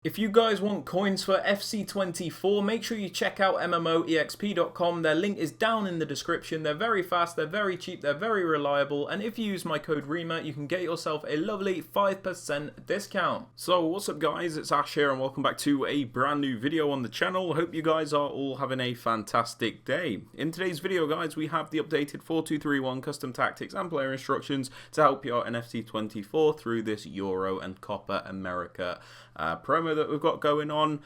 If you guys want coins for FC24, make sure you check out MMOEXP.com. Their link is down in the description. They're very fast, they're very cheap, they're very reliable, and if you use my code REMA, you can get yourself a lovely 5% discount. So what's up guys, it's Ash here and welcome back to a brand new video on the channel. Hope you guys are all having a fantastic day. In today's video guys, we have the updated 4231 custom tactics and player instructions to help you out in FC24 through this Euro and Copa America promo that we've got going on.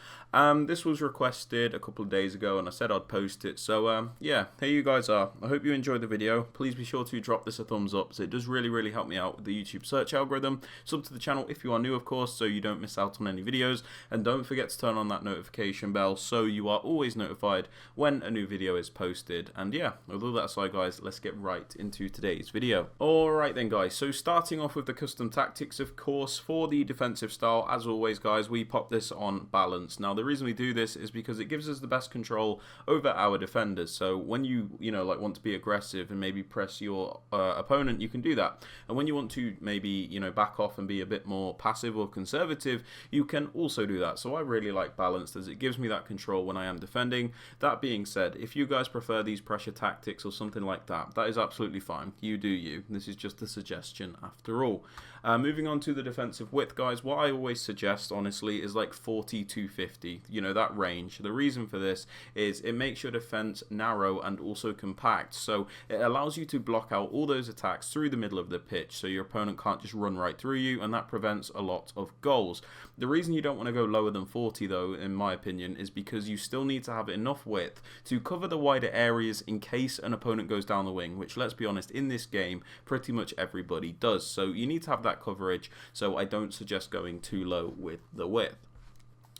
This was requested a couple of days ago and I said I'd post it, so yeah, here you guys are. I hope you enjoyed the video. Please be sure to drop this a thumbs up, so it does really help me out with the YouTube search algorithm. Sub to the channel if you are new, of course, so you don't miss out on any videos, and don't forget to turn on that notification bell so you are always notified when a new video is posted. And yeah, with all that aside guys, let's get right into today's video. Alright then guys, so starting off with the custom tactics, of course, for the defensive style, as always guys, we pop this on balance. Now the reason we do this is because it gives us the best control over our defenders. So when you like want to be aggressive and maybe press your opponent, you can do that. And when you want to maybe back off and be a bit more passive or conservative, you can also do that. So I really like balanced as it gives me that control when I am defending. That being said, if you guys prefer these pressure tactics or something like that, that is absolutely fine. You do you. This is just a suggestion after all. Moving on to the defensive width guys, what I always suggest honestly is like 40 to 50, that range. The reason for this is it makes your defense narrow and also compact, so it allows you to block out all those attacks through the middle of the pitch so your opponent can't just run right through you, and that prevents a lot of goals. The reason you don't want to go lower than 40 though, in my opinion, is because you still need to have enough width to cover the wider areas in case an opponent goes down the wing, which, let's be honest, in this game pretty much everybody does. So you need to have that coverage, so I don't suggest going too low with the width.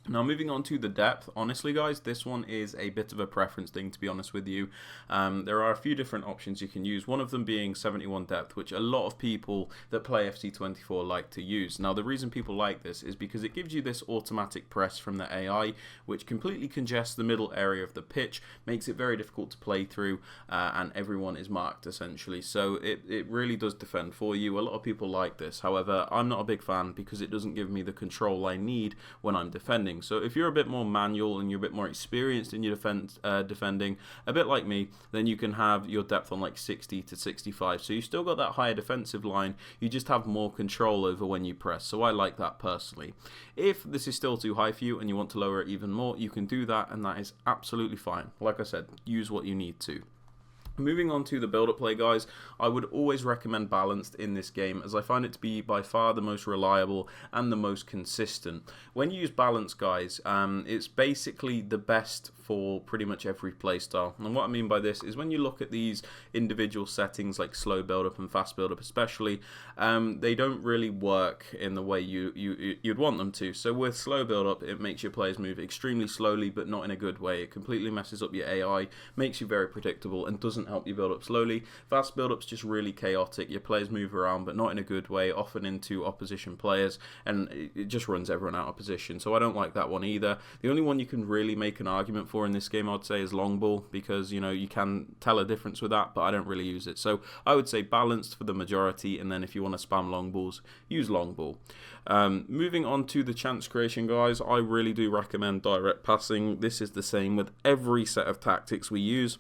Now moving on to the depth, honestly guys, this one is a bit of a preference thing, to be honest with you. There are a few different options you can use, one of them being 71 depth, which a lot of people that play FC24 like to use. Now the reason people like this is because it gives you this automatic press from the AI, which completely congests the middle area of the pitch, makes it very difficult to play through, and everyone is marked essentially. So it really does defend for you. A lot of people like this. However, I'm not a big fan because it doesn't give me the control I need when I'm defending. So if you're a bit more manual and you're a bit more experienced in your defending, a bit like me, then you can have your depth on like 60 to 65. So you still got that higher defensive line, you just have more control over when you press. So I like that personally. If this is still too high for you and you want to lower it even more, you can do that, and that is absolutely fine. Like I said, use what you need to. Moving on to the build-up play guys, I would always recommend balanced in this game as I find it to be by far the most reliable and the most consistent. When you use balance guys, it's basically the best for pretty much every playstyle. And what I mean by this is when you look at these individual settings like slow build-up and fast build-up especially, they don't really work in the way you'd want them to. So with slow build-up, it makes your players move extremely slowly but not in a good way. It completely messes up your AI, makes you very predictable, and doesn't help you build up slowly. Fast build-up's just really chaotic. Your players move around but not in a good way, often into opposition players, and it just runs everyone out of position. So I don't like that one either. The only one you can really make an argument for in this game, I'd say, is long ball, because you can tell a difference with that, but I don't really use it. So I would say balanced for the majority, and then if you want to spam long balls, use long ball. Moving on to the chance creation guys, I really do recommend direct passing. This is the same with every set of tactics we use.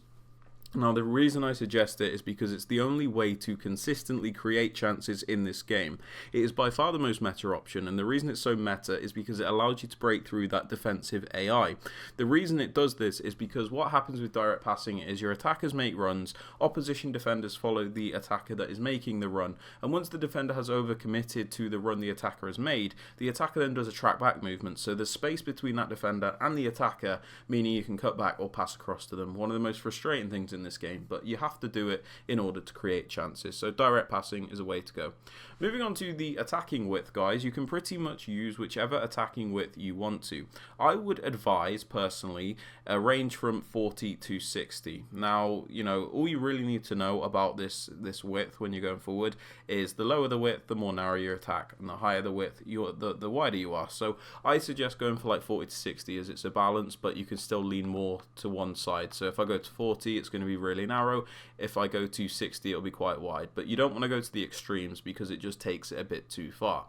Now the reason I suggest it is because it's the only way to consistently create chances in this game. It is by far the most meta option, and the reason it's so meta is because it allows you to break through that defensive AI. The reason it does this is because what happens with direct passing is your attackers make runs, opposition defenders follow the attacker that is making the run, and once the defender has overcommitted to the run the attacker has made, the attacker then does a track back movement, so there's space between that defender and the attacker, meaning you can cut back or pass across to them. One of the most frustrating things in this game, but you have to do it in order to create chances. So direct passing is a way to go. Moving on to the attacking width guys, you can pretty much use whichever attacking width you want to. I would advise personally a range from 40 to 60. Now all you really need to know about this width when you're going forward is the lower the width, the more narrow your attack, and the higher the width, the wider you are. So I suggest going for like 40 to 60 as it's a balance, but you can still lean more to one side. So if I go to 40, it's going to be be really narrow. If I go to 60, it'll be quite wide. But you don't want to go to the extremes because it just takes it a bit too far.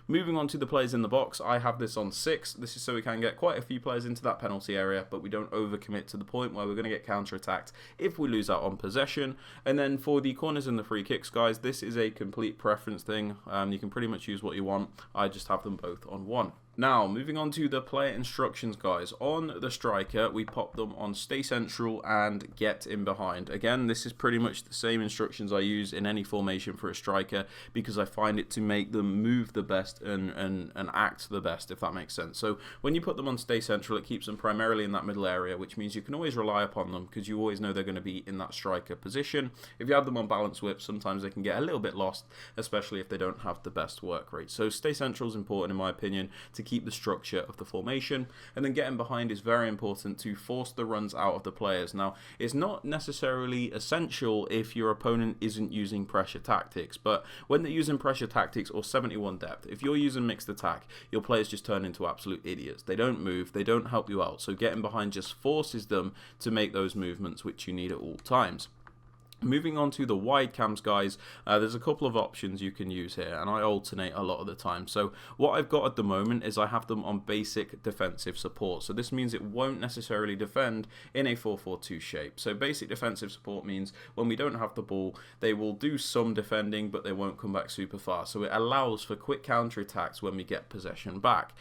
Moving on to the players in the box, I have this on 6. This is so we can get quite a few players into that penalty area, but we don't overcommit to the point where we're going to get counter-attacked if we lose out on possession. And then for the corners and the free kicks, guys, this is a complete preference thing. You can pretty much use what you want. I just have them both on 1. Now, moving on to the player instructions, guys. On the striker, we pop them on stay central and get in behind. Again, this is pretty much the same instructions I use in any formation for a striker because I find it to make them move the best and act the best, if that makes sense. So when you put them on stay central, it keeps them primarily in that middle area, which means you can always rely upon them because you always know they're going to be in that striker position. If you have them on balance whip, sometimes they can get a little bit lost, especially if they don't have the best work rate. So stay central is important, in my opinion, to keep the structure of the formation, and then getting behind is very important to force the runs out of the players. Now, it's not necessarily essential if your opponent isn't using pressure tactics, but when they're using pressure tactics or 71 depth, if you're using mixed attack, your players just turn into absolute idiots. They don't move, they don't help you out, so getting behind just forces them to make those movements which you need at all times. Moving on to the wide cams, guys, there's a couple of options you can use here, and I alternate a lot of the time. So what I've got at the moment is I have them on basic defensive support. So this means it won't necessarily defend in a 4-4-2 shape. So basic defensive support means when we don't have the ball, they will do some defending, but they won't come back super fast. So it allows for quick counter-attacks when we get possession back.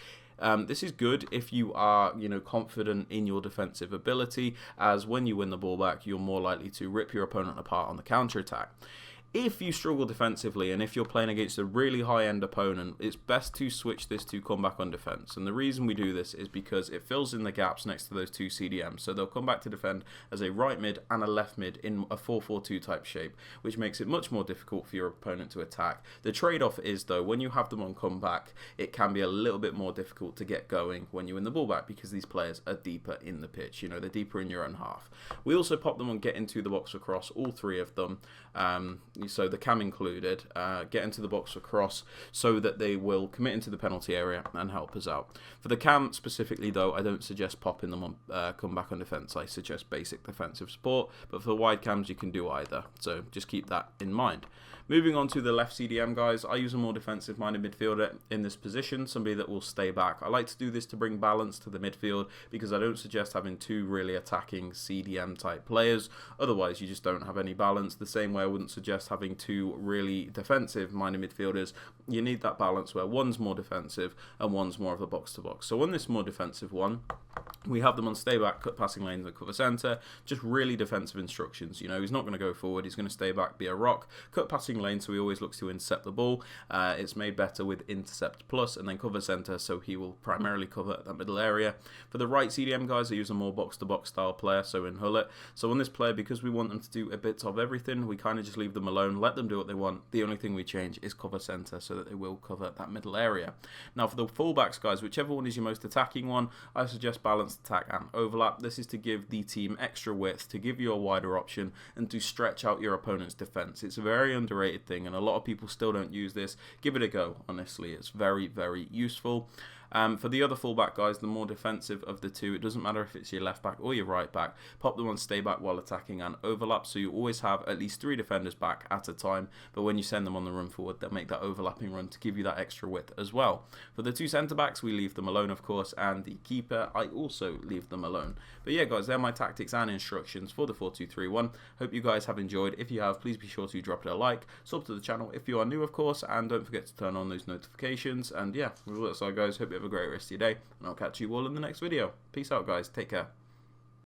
This is good if you are, confident in your defensive ability, as when you win the ball back, you're more likely to rip your opponent apart on the counter-attack. If you struggle defensively and if you're playing against a really high-end opponent, it's best to switch this to come back on defense. And the reason we do this is because it fills in the gaps next to those two CDMs. So they'll come back to defend as a right mid and a left mid in a 4-4-2 type shape, which makes it much more difficult for your opponent to attack. The trade-off is, though, when you have them on comeback, it can be a little bit more difficult to get going when you win the ball back because these players are deeper in the pitch. They're deeper in your own half. We also pop them on get into the box across, all 3 of them. So the cam included, get into the box across so that they will commit into the penalty area and help us out. For the cam specifically, though, I don't suggest popping them on come back on defense. I suggest basic defensive support, but for the wide cams you can do either, so just keep that in mind. Moving on to the left CDM, guys, I use a more defensive minded midfielder in this position, somebody that will stay back. I like to do this to bring balance to the midfield because I don't suggest having 2 really attacking CDM type players, otherwise you just don't have any balance. The same way I wouldn't suggest having 2 really defensive minded midfielders. You need that balance where one's more defensive and one's more of a box to box. So on this more defensive one, we have them on stay back, cut passing lanes and cover centre, just really defensive instructions. He's not going to go forward, he's going to stay back, be a rock, cut passing lane, so he always looks to intercept the ball. It's made better with intercept plus, and then cover centre, so he will primarily cover that middle area. For the right CDM, guys, I use a more box to box style player, so in Hullet. So on this player, because we want them to do a bit of everything, we kind of just leave them alone, let them do what they want. The only thing we change is cover centre so that they will cover that middle area. Now for the fullbacks, guys, whichever one is your most attacking one, I suggest balanced attack and overlap. This is to give the team extra width, to give you a wider option, and to stretch out your opponent's defense. It's a very underrated thing, and a lot of people still don't use this. Give it a go, honestly. It's very, very useful. For the other fullback, guys, the more defensive of the 2, it doesn't matter if it's your left back or your right back, pop them on stay back while attacking and overlap, so you always have at least 3 defenders back at a time, but when you send them on the run forward, they'll make that overlapping run to give you that extra width as well. For the 2 centre backs, we leave them alone, of course, and the keeper, I also leave them alone. But yeah, guys, they're my tactics and instructions for the 4-2-3-1. Hope you guys have enjoyed. If you have, please be sure to drop it a like, sub to the channel if you are new, of course, and don't forget to turn on those notifications. And yeah, with all that aside, guys, hope you have a great rest of your day, and I'll catch you all in the next video. Peace out, guys. Take care.